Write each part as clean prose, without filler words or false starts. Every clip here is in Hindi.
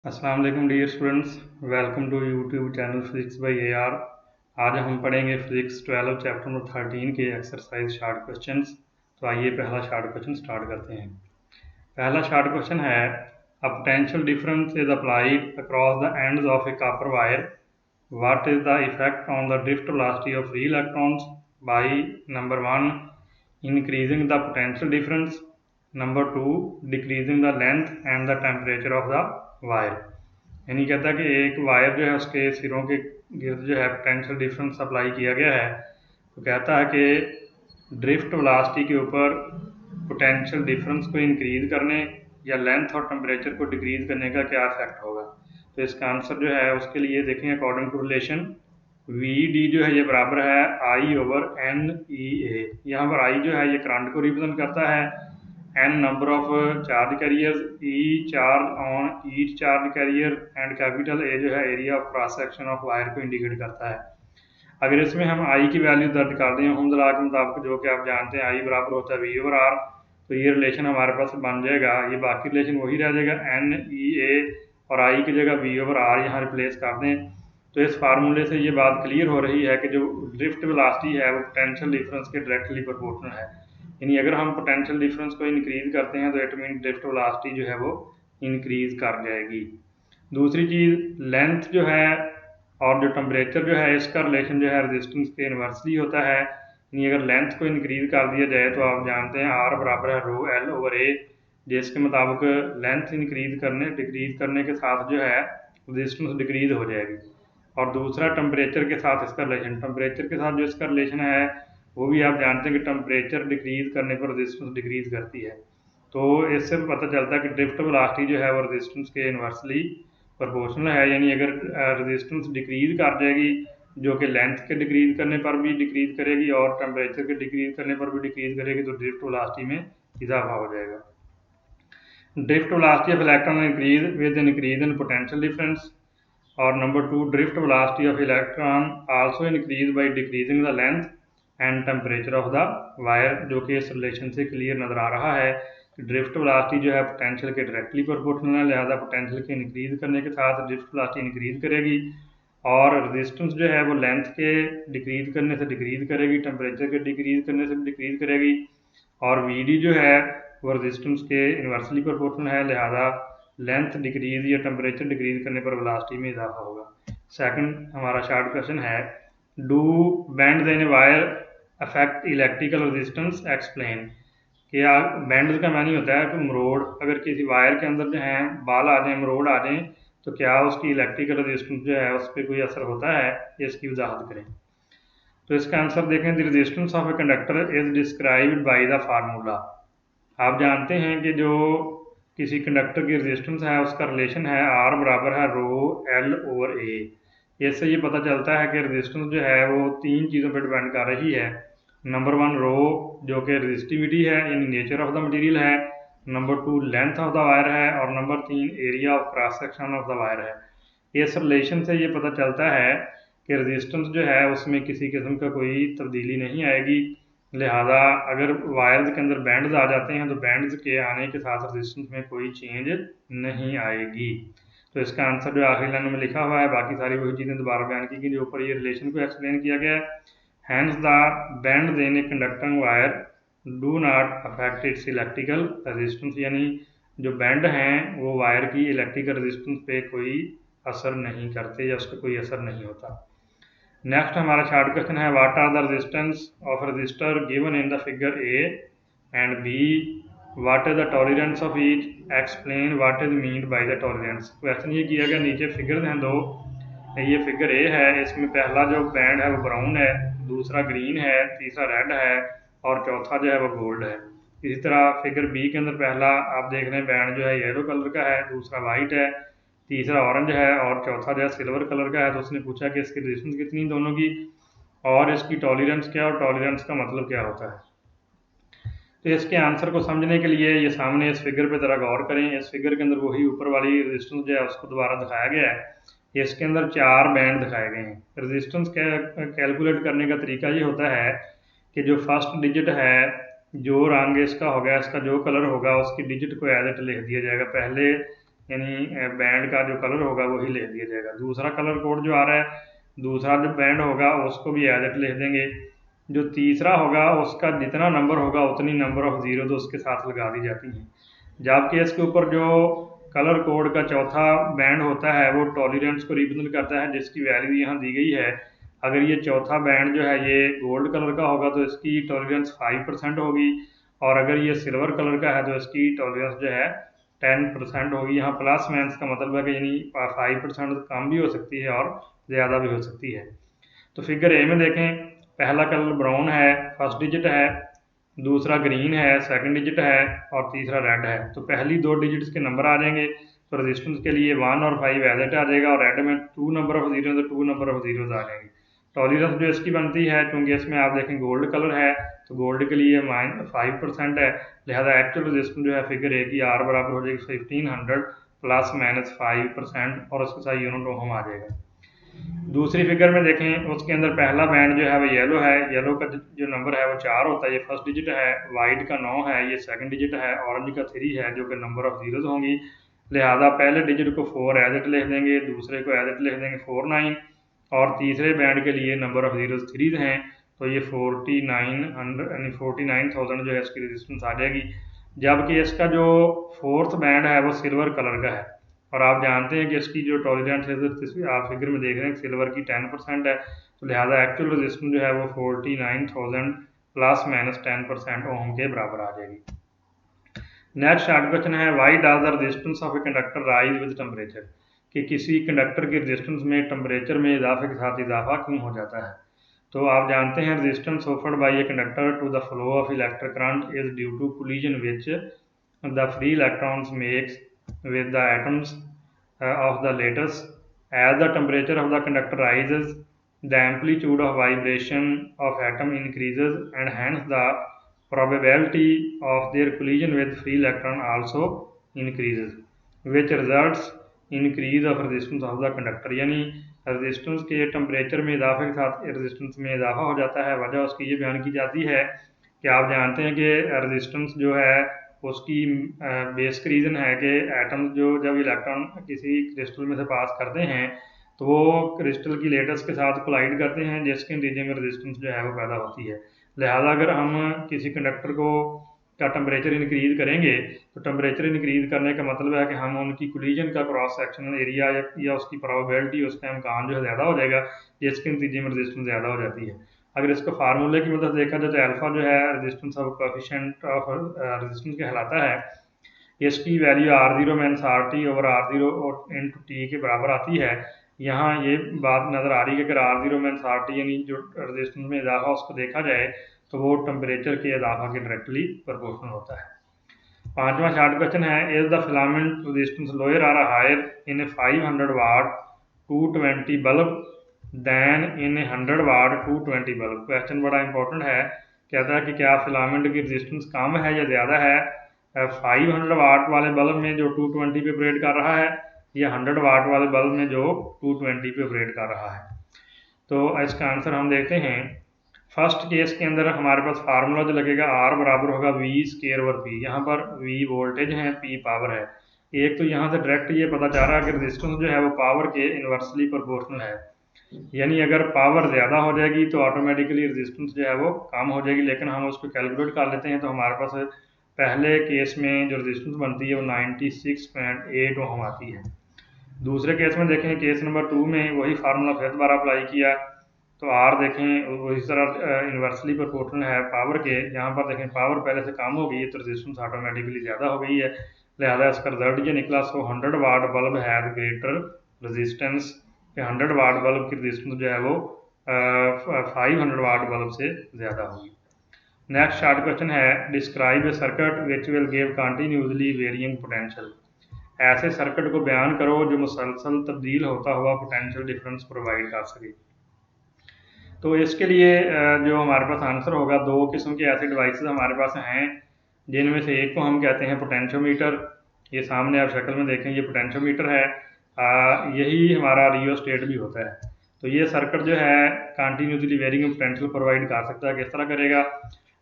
अस्सलाम वालेकुम dear students, welcome to YouTube channel physics by AR। आज हम पढ़ेंगे फिजिक्स 12 चैप्टर नंबर 13 के एक्सरसाइज शार्ट क्वेश्चंस। तो आइए पहला शार्ट क्वेश्चन स्टार्ट करते हैं। पहला शार्ट क्वेश्चन है, a potential difference is applied across the ends of A copper wire, what is the effect on the drift velocity of free electrons by number 1 increasing the potential difference, number 2 decreasing the length and the temperature of the wire. यानी कहता है कि एक वायर जो है उसके सिरों के गिर्द जो है पोटेंशियल डिफरेंस अप्लाई किया गया है। तो कहता है कि ड्रिफ्ट वेलोसिटी के ऊपर पोटेंशियल डिफरेंस को इंक्रीज करने या लेंथ और टेम्परेचर को डिक्रीज करने का क्या इफेक्ट होगा। तो इसका आंसर जो है उसके लिए देखें, according to relation V D जो है ये बराबर है आई ओवर एन ई ए। यहाँ पर आई जो है ये करंट को रिप्रेजेंट करता है, n number of charge carriers, E charge on each charge carrier and capital A जो है area of cross section of wire को इंडिकेट करता है। अगर इसमें हम I की वैल्यू दर्ज कर दें ओहम्स के मुताबिक, जो कि आप जानते हैं I बराबर होता है V ओवर R, तो ये रिलेशन हमारे पास बन जाएगा। ये बाकी रिलेशन वही रह जाएगा, N E A और I की जगह V ओवर R यहाँ रिप्लेस कर दें। तो इस फार्मूले से ये बात क्लियर हो रही है कि जो ड्रिफ्ट वेलोसिटी है वो पोटेंशियल डिफरेंस के डायरेक्टली प्रोपोर्शनल है। यानी अगर हम पोटेंशियल डिफरेंस को इंक्रीज करते हैं तो इट मीन ड्रिफ्ट वेलोसिटी जो है वो इंक्रीज कर जाएगी। दूसरी चीज़, लेंथ जो है और जो टेम्परेचर जो है इसका रिलेशन जो है रेजिस्टेंस के इन्वर्सली होता है। यानी अगर लेंथ को इंक्रीज कर दिया जाए तो आप जानते हैं R बराबर है रो L ओवर A, जिसके मुताबिक लेंथ डिक्रीज करने के साथ जो है रेजिस्टेंस डिक्रीज हो जाएगी। और दूसरा टेम्परेचर के साथ इसका रिलेशन, टेम्परेचर के साथ जो इसका रिलेशन है वो भी आप जानते हैं कि टेम्परेचर डिक्रीज करने पर रेजिस्टेंस डिक्रीज करती है। तो इससे पता चलता है कि ड्रिफ्ट वेलोसिटी जो है वो रेजिस्टेंस के इन्वर्सली प्रोपोर्शनल है। यानी अगर रेजिस्टेंस डिक्रीज कर जाएगी जो कि लेंथ के डिक्रीज करने पर भी डिक्रीज करेगी और टेम्परेचर के डिक्रीज करने पर भी डिक्रीज करेगी, तो ड्रिफ्ट वेलोसिटी में इजाफा हो जाएगा। Drift velocity of electron increase with increase in potential difference. और number 2, drift velocity of electron also increase by decreasing the length and temperature of the wire, जो कि इस रिलेशन से क्लियर नज़र आ रहा है कि ड्रिफ्ट वेलोसिटी जो है पोटेंशियल के डायरेक्टली प्रोपोर्शनल है, लिहाजा पोटेंशियल के इंक्रीज करने के साथ ड्रिफ्ट वेलोसिटी इंक्रीज करेगी और रेजिस्टेंस जो है वो लेंथ के डिक्रीज करने से डिक्रीज करेगी, टेम्परेचर के डिक्रीज करने से डिक्रीज करेगी और वी डी जो है वो रेजिस्टेंस के इन्वर्सली प्रोपोर्शनल है, लिहाजा लेंथ डिक्रीज या टेम्परेचर डिक्रीज करने पर वेलोसिटी में इजाफा होगा। सेकंड हमारा शार्ट क्वेश्चन है, do band in wire affect electrical resistance, explain. कि बैंड का मानी होता है कि मरोड़, अगर किसी वायर के अंदर जो है बाल आ जाए, मरोड़ आ जाए, तो क्या उसकी इलेक्ट्रिकल रेजिस्टेंस जो है उस पर कोई असर होता है, इसकी वजाहत करें। तो इसका आंसर देखें, the resistance of a conductor is described by the formula. आप जानते हैं कि जो किसी कंडक्टर की रेजिस्टेंस है उसका रिलेशन है R बराबर है रो L ओवर A। इससे ये पता चलता है कि रेजिस्टेंस जो है वो तीन चीज़ों पर डिपेंड कर रही है। नंबर 1 रो, जो कि रेजिस्टिविटी है यानी नेचर ऑफ द मटेरियल है, number 2 length of the wire है और number 3 area of cross section of the wire है। इस रिलेशन से ये पता चलता है कि रेजिस्टेंस जो है उसमें किसी किस्म का कोई तब्दीली नहीं आएगी, लिहाजा अगर वायर्स के अंदर बैंड्स आ जाते हैं तो बैंड्स के आने के साथ रेजिस्टेंस में कोई चेंज नहीं आएगी। तो इसका आंसर जो आखिरी लाइन में लिखा हुआ है, बाकी सारी वही चीज़ें दोबारा बयान की गई जो ऊपर ये रिलेशन को एक्सप्लेन किया गया है। Hence the bends in a conducting wire do not affect its electrical resistance, यानी जो बैंड हैं वो वायर की इलेक्ट्रिकल रेजिस्टेंस पे कोई असर नहीं करते या उस पर कोई असर नहीं होता। नेक्स्ट हमारा शार्ट क्वेश्चन है, what are the resistance of resistor given in the figure A and B, what is the tolerance of each, explain what is mean by the tolerance. Question ये किया गया, नीचे फिगर हैं दो, ये फिगर ए है, इसमें पहला जो बैंड है वो ब्राउन है, दूसरा ग्रीन है, तीसरा रेड है और चौथा जो है वो गोल्ड है। इसी तरह फिगर बी के अंदर पहला आप देख रहे हैं बैंड जो है येलो कलर का है, दूसरा वाइट है, तीसरा ऑरेंज है और चौथा जो है सिल्वर कलर का है। तो उसने पूछा कि इसकी रेजिस्टेंस कितनी दोनों की और इसकी टॉलरेंस क्या, और टॉलरेंस का मतलब क्या होता है। तो इसके आंसर को समझने के लिए ये सामने इस फिगर पे ज़रा गौर करें। इस फिगर के अंदर वही ऊपर वाली रेजिस्टेंस जो है उसको दोबारा दिखाया गया है। इसके अंदर 4 बैंड दिखाए गए हैं। रेजिस्टेंस कैलकुलेट करने का तरीका ये होता है कि जो फर्स्ट डिजिट है, जो रंग इसका होगा, इसका जो कलर होगा, उसकी डिजिट को एज इट लिख दिया जाएगा। पहले यानी बैंड का जो कलर होगा वही लिख दिया जाएगा। दूसरा कलर कोड जो आ रहा है, दूसरा जो बैंड होगा उसको भी एज इट लिख देंगे। जो तीसरा होगा उसका जितना नंबर होगा उतनी नंबर ऑफ जीरो तो उसके साथ लगा दी जाती हैं। जबकि इसके ऊपर जो कलर कोड का चौथा बैंड होता है वो टॉलरेंस को रिप्रेजेंट करता है, जिसकी वैल्यू यहाँ दी गई है। अगर ये चौथा बैंड जो है ये गोल्ड कलर का होगा तो इसकी टॉलरेंस 5% होगी, और अगर ये सिल्वर कलर का है तो इसकी टॉलरेंस जो है 10% होगी। यहाँ प्लस माइनस का मतलब है कि यानी 5% कम भी हो सकती है और ज़्यादा भी हो सकती है। तो फिगर ए में देखें, पहला कलर ब्राउन है, फर्स्ट डिजिट है, दूसरा ग्रीन है, सेकंड डिजिट है, और तीसरा रेड है। तो पहली दो डिजिट्स के नंबर आ जाएंगे। तो रेजिस्टेंस के लिए 1 और 5 एज आ जाएगा, और रेड में 2 नंबर ऑफ जीरो तो 2 नंबर ऑफ जीरोज आ जाएंगे। टॉलरेंस जो इसकी बनती है, क्योंकि इसमें आप देखें गोल्ड कलर है तो गोल्ड के लिए -5% है, लिहाजा एक्चुअल रेजिस्टेंस जो है फिगर ए की आर बराबर हो जाएगी 1500 प्लस माइनस 5%, और उसके साथ यूनिट ओम आ जाएगा। दूसरी फिगर में देखें, उसके अंदर पहला बैंड जो है वो येलो है, येलो का जो नंबर है वो 4 होता है, ये फर्स्ट डिजिट है। वाइट का 9 है, ये सेकंड डिजिट है। ऑरेंज का 3 है, जो कि नंबर ऑफ जीरोज होंगी। लिहाजा पहले डिजिट को 4 एज इट लिख देंगे, दूसरे को एज इट लिख देंगे 49, और तीसरे बैंड के लिए नंबर ऑफ जीरोज 3 हैं, तो ये 4900 यानी 49,000 जो है इसकी रेजिस्टेंस आ जाएगी। जबकि इसका जो फोर्थ बैंड है वो सिल्वर कलर का है, और आप जानते हैं कि इसकी जो टॉलरेंस है आप फिगर में देख रहे हैं सिल्वर की 10% है, तो लिहाजा एक्चुअल रेजिस्टेंस जो है वो 49,000 प्लस माइनस 10% ओम के बराबर आ जाएगी। नेक्स्ट शार्ट क्वेश्चन है, why does the resistance of a conductor rise with temperature, कि किसी कंडक्टर के रेजिस्टेंस में टेम्परेचर में इजाफे के साथ इजाफा क्यों हो जाता है। तो आप जानते हैं resistance offered by a conductor to the flow of electric current is due to collision which the free electrons makes with the atoms of the lattice. As the temperature of the conductor rises, the amplitude of vibration of atom increases, and hence the probability of their collision with free electron also increases, which results increase of resistance of the conductor। यानी रेजिस्टेंस के टेम्परेचर में इजाफे के साथ रेजिस्टेंस में इजाफा हो जाता है। वजह उसकी ये बयान की जाती है कि आप जानते हैं कि रेजिस्टेंस जो है उसकी बेसिक रीज़न है कि एटम जो जब इलेक्ट्रॉन किसी क्रिस्टल में से पास करते हैं तो वो क्रिस्टल की लेटस के साथ कोलाइड करते हैं, जिसके नतीजे में रेजिस्टेंस जो है वो पैदा होती है। लिहाजा अगर हम किसी कंडक्टर को का टेम्परेचर इंक्रीज़ करेंगे तो टेम्परेचर इंक्रीज़ करने का मतलब है कि हम उनकी कोलिजन का क्रॉस सेक्शनल एरिया या उसकी प्रोबेबिलिटी, उसका इम्कान जो है ज़्यादा हो जाएगा, जिसके नतीजे में रेजिस्टेंस ज़्यादा हो जाती है। अगर इसको फार्मूले की मदद देखा जाए तो अल्फा जो है resistance of coefficient of resistance कहलाता है। इसकी value R0 minus RT over R0 into T के बराबर आती है। यहाँ ये बात नज़र आ रही है कि अगर R0 माइनस RT यानी जो रेजिस्टेंस में इजाफा उसको देखा जाए तो वो टेम्परेचर के इजाफा के डायरेक्टली प्रोपोर्शनल होता है। पांचवा शार्ट क्वेश्चन है, is the filament resistance lower और higher in a 500 watt 220 bulb than in 100 watt 220 bulb. Question बड़ा इंपॉर्टेंट है, कहता है कि क्या फिलामेंट की रेजिस्टेंस कम है या ज़्यादा है 500 वाट वाले बल्ब में जो 220 पे ऑपरेट कर रहा है, या 100 वाट वाले बल्ब में जो 220 पे ऑपरेट कर रहा है। तो इसका आंसर हम देखते हैं। फर्स्ट केस के अंदर हमारे पास फार्मूला जो लगेगा R बराबर होगा V स्केयर ओवर P। यहाँ पर V वोल्टेज है, P पावर है। एक तो यहाँ से डायरेक्ट ये पता चल रहा है कि रेजिस्टेंस जो है वो पावर के इन्वर्सली प्रोपोर्शनल है, यानी अगर पावर ज़्यादा हो जाएगी तो ऑटोमेटिकली रेजिस्टेंस जो है वो कम हो जाएगी। लेकिन हम उसको कैलकुलेट कर लेते हैं तो हमारे पास पहले केस में जो रेजिस्टेंस बनती है वो 96.8 ओम आती है। दूसरे केस में देखें, केस नंबर 2 में वही फार्मूला फिर दोबारा अप्लाई किया तो R देखें उसी तरह इन्वर्सली प्रोपोर्शनल है पावर के। यहाँ पर देखें पावर पहले से कम हो गई है तो रेजिस्टेंस ऑटोमेटिकली ज़्यादा हो गई है। लिहाजा इसका रिजल्ट ये निकला। So 100 watt bulb has greater resistance, 100 watt bulb की रेजिस्टेंस जो है वो 500 वाट बल्ब से ज़्यादा होगी। नेक्स्ट शार्ट क्वेश्चन है, describe a circuit which will give continuously varying potential. ऐसे सर्किट को बयान करो जो मुसलसल तब्दील होता हुआ पोटेंशियल डिफरेंस प्रोवाइड कर सके। तो इसके लिए जो हमारे पास आंसर होगा, दो किस्म के ऐसे डिवाइसेस हमारे पास हैं, जिनमें से एक को हम कहते हैं पोटेंशियोमीटर। ये सामने आप शक्ल में देखें, ये पोटेंशियोमीटर है। यही हमारा रियोस्टेट भी होता है। तो ये सर्किट जो है कंटिन्यूसली वेरिंग पोटेंशियल प्रोवाइड कर सकता है। किस तरह करेगा,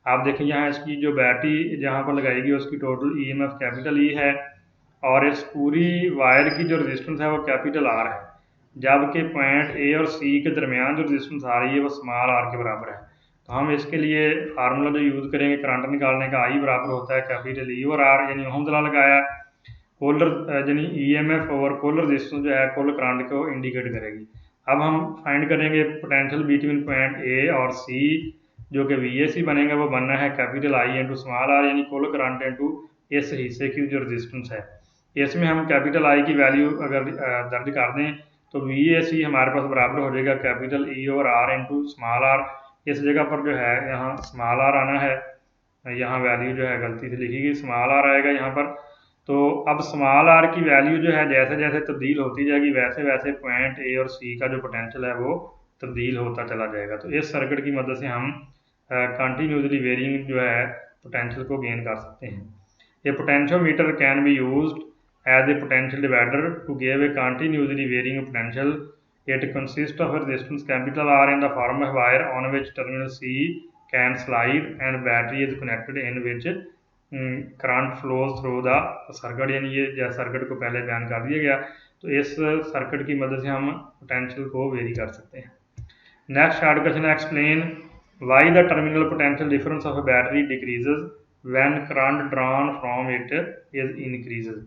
आप देखें यहाँ इसकी जो बैटरी जहाँ पर लगाएगी उसकी टोटल EMF कैपिटल E है, और इस पूरी वायर की जो रेजिस्टेंस है वो कैपिटल आर है, जबकि पॉइंट ए और सी के दरमियान जो रेजिस्टेंस आ रही है वो स्मॉल आर के बराबर है। तो हम इसके लिए फार्मूला जो यूज़ करेंगे करंट निकालने का, आई बराबर होता है कैपिटल ई और आर, यानी ओहम्स लॉ लगाया, कुल यानी ईएमएफ ओवर कुल रेजिस्टेंस जो है कुल करंट को इंडिकेट करेगी। अब हम फाइंड करेंगे पोटेंशियल बिटवीन पॉइंट ए और सी, जो कि वीएसी बनेगा, वो बनना है capital I into small r, यानी कुल करंट इंटू इस हिस्से की जो रेजिस्टेंस है। इसमें हम कैपिटल आई की वैल्यू अगर दर्ज कर दें तो वीएसी हमारे पास बराबर हो जाएगा कैपिटल ई और आर इंटू स्मॉल आर। इस जगह पर जो है यहाँ स्मॉल आर आना है, यहाँ वैल्यू जो है गलती से लिखी गई, स्मॉल आर आएगा यहाँ पर। तो अब स्मॉल आर की वैल्यू जो है जैसे जैसे तब्दील होती जाएगी वैसे वैसे पॉइंट ए और सी का जो पोटेंशियल है वो तब्दील होता चला जाएगा। तो इस सर्किट की मदद से हम कंटिन्यूसली वेरिंग जो है पोटेंशियल को गेन कर सकते हैं। A potentiometer can be used as a potential divider to give a continuously varying potential. It consists of a resistance capital R in the form of wire on which terminal C can slide and battery is connected in which current flows through the circuit, यानी ये सर्किट को पहले बयान कर दिया गया। तो इस सर्किट की मदद से हम पोटेंशियल को वेरी कर सकते हैं। नेक्स्ट शार्ट क्वेश्चन है, explain why the terminal potential difference of a battery decreases when current drawn from it is increases.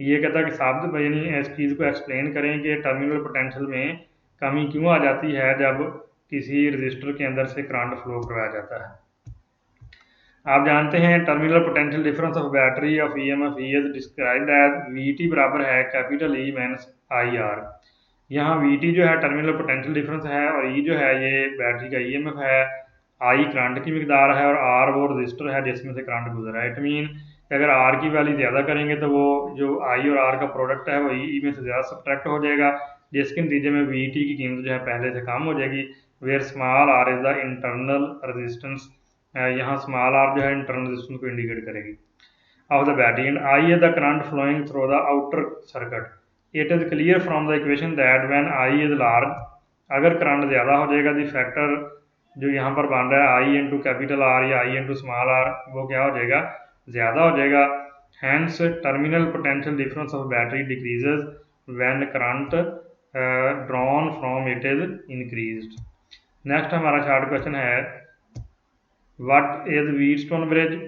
ये कहता है कि साबित यानी इस चीज़ को एक्सप्लेन करें कि टर्मिनल पोटेंशियल में कमी क्यों आ जाती है जब किसी रजिस्टर के अंदर से करंट फ्लो करवाया जाता है। आप जानते हैं terminal potential difference of battery of EMF is described as VT बराबर है capital E minus I R. यहाँ वीटी जो है टर्मिनल पोटेंशियल डिफरेंस है और ई जो है ये बैटरी का ईएमएफ है, आई करंट की मिकदार है और आर वो रजिस्टर है जिसमें से करंट गुजर रहा है। इट मीन अगर आर की वैल्यू ज़्यादा करेंगे तो वो जो आई और आर का प्रोडक्ट है वो ई में से ज़्यादा सब्ट्रैक्ट हो जाएगा, जिसके नतीजे में वी टी की कीमत जो है पहले से कम हो जाएगी। Where small r is the internal resistance, यहाँ स्मॉल आर जो है इंटरनल रजिस्टेंस को इंडिकेट करेगी of the battery, and I is the current flowing through the outer circuit. It is clear from the equation that when I is large, अगर करंट ज़्यादा हो जाएगा द फैक्टर जो यहाँ पर बन रहा है आई इंटू कैपिटल आर या आई इंटू स्मॉल आर, वो क्या हो जाएगा, ज़्यादा हो जाएगा। Hence terminal potential difference of battery decreases when current drawn from it is increased. Next हमारा शॉर्ट क्वेश्चन है, what is Wheatstone bridge,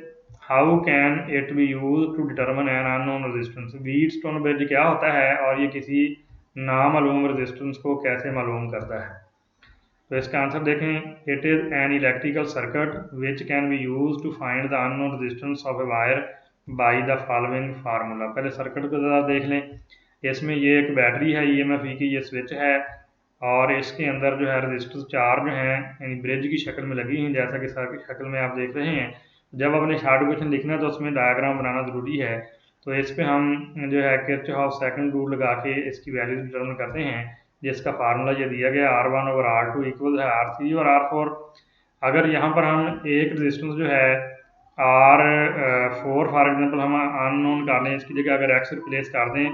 how can it be use to determine an unknown resistance. Wheatstone bridge क्या होता है और ये किसी नामालूम रेजिस्टेंस को कैसे मालूम करता है। तो इसका आंसर देखें, it is an electrical circuit which can be use to find the unknown resistance of a wire by the following formula. पहले सर्किट को ज़रा देख लें। इसमें ये एक बैटरी है ईएमएफ की, ये स्विच है और इसके अंदर जो है रजिस्टर्स चार जो हैं यानी ब्रिज की शक्ल में लगी हैं, जैसा कि सर्किट शक्ल में आप देख रहे हैं। जब अपने शॉर्ट क्वेश्चन लिखना है तो उसमें डायग्राम बनाना ज़रूरी है। तो इस पर हम जो है किरचॉफ सेकंड रूल लगा के इसकी वैल्यूज डिटर्मिन करते हैं, जिसका फार्मूला ये दिया गया R1 ओवर R2 इक्वल है R3 और R4। अगर यहाँ पर हम एक रेजिस्टेंस जो है R4 फॉर एग्जांपल हम अननोन कर लें, इसकी जगह अगर X रिप्लेस कर दें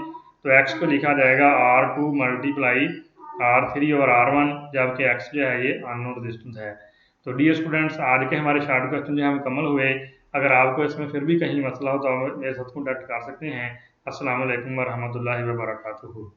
तो X को लिखा जाएगा R2 मल्टीप्लाई R3 और R1, जबकि X जो है ये अननोन रेजिस्टेंस है। तो डियर स्टूडेंट्स, आज के हमारे शॉर्ट क्वेश्चन जो है मुकम्मल हुए। अगर आपको इसमें फिर भी कहीं मसला हो तो आप मेरे साथ कॉन्टैक्ट कर सकते हैं। अस्सलाम वालेकुम व रहमतुल्लाहि व बरकातुहू।